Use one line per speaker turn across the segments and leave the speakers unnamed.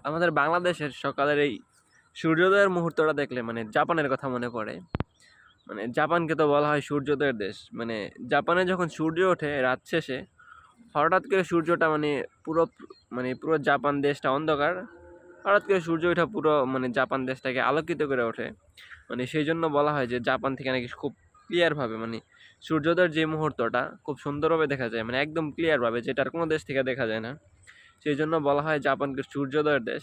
আমাদের বাংলাদেশের সকালের এই সূর্যোদয়ের মুহূর্তটা দেখলে মানে জাপানের কথা মনে পড়ে। মানে জাপানকে তো বলা হয় সূর্যোদয়ের দেশ। মানে জাপানে যখন সূর্য ওঠে রাত শেষে, হঠাৎ করে সূর্যটা মানে পুরো পুরো জাপান দেশটা অন্ধকার। হঠাৎ করে সূর্য ওঠা পুরো মানে জাপান দেশটাকে আলোকিত করে ওঠে। মানে সেই জন্য বলা হয় যে জাপান থেকে নাকি খুব ক্লিয়ারভাবে মানে সূর্যোদয়ের যে মুহূর্তটা খুব সুন্দরভাবে দেখা যায়, মানে একদম ক্লিয়ারভাবে, যেটা আর কোনো দেশ থেকে দেখা যায় না। সেই জন্য বলা হয় জাপানকে সূর্যোদয়ের দেশ।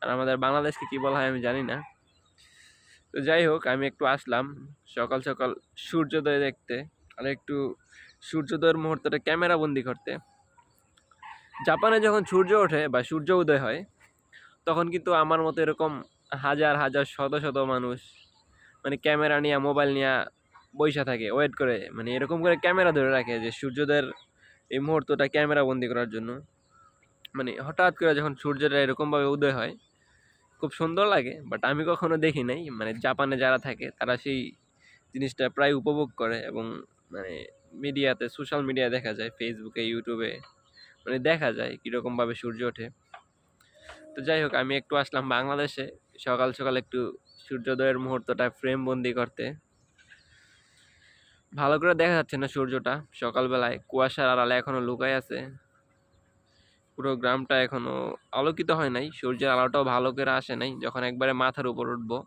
আর আমাদের বাংলাদেশকে কি বলা হয় আমি জানি না। তো যাই হোক, আমি একটু আসলাম সকাল সকাল সূর্যোদয় দেখতে, আর একটু সূর্যোদয়ের মুহূর্তটা ক্যামেরা বন্দি করতে। জাপানে যখন সূর্য ওঠে বা সূর্য উদয় হয়, তখন কিন্তু আমার মতো এরকম হাজার হাজার শত শত মানুষ মানে ক্যামেরা নিয়ে, মোবাইল নিয়ে বইসা থাকে, ওয়েট করে, মানে এরকম করে ক্যামেরা ধরে রাখে যে সূর্যোদয়ের এই মুহূর্তটা ক্যামেরা বন্দি করার জন্য। মানে হঠাৎ করে যখন সূর্যটা এরকমভাবে উদয় হয়, খুব সুন্দর লাগে। বাট আমি কখনো দেখি নাই। মানে জাপানে যারা থাকে তারা সেই জিনিসটা প্রায় উপভোগ করে, এবং মানে মিডিয়াতে, সোশ্যাল মিডিয়ায় দেখা যায়, ফেসবুকে, ইউটিউবে মানে দেখা যায় কীরকমভাবে সূর্য ওঠে। তো যাই হোক, আমি একটু আসলাম বাংলাদেশে সকাল সকাল একটু সূর্যোদয়ের মুহূর্তটা ফ্রেম বন্দি করতে। ভালো করে দেখা যাচ্ছে না সূর্যটা সকালবেলায়, কুয়াশার আড়ালে এখনো লুকায় আছে। পুরো গ্রামটা এখনো আলোকিত হয় নাই, সূর্যের আলোটাও ভালো করে আসে নাই। যখন একবারে মাথার উপর উঠবো,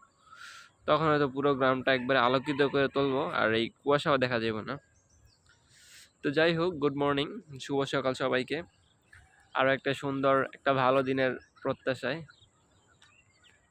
তখন হয়তো পুরো গ্রামটা একবারে আলোকিত করে তুলবো, আর এই কুয়াশাও দেখা যাবে না। তো যাই হোক, গুড মর্নিং, শুভ সকাল সবাইকে। আরও একটা সুন্দর, একটা ভালো দিনের প্রত্যাশায়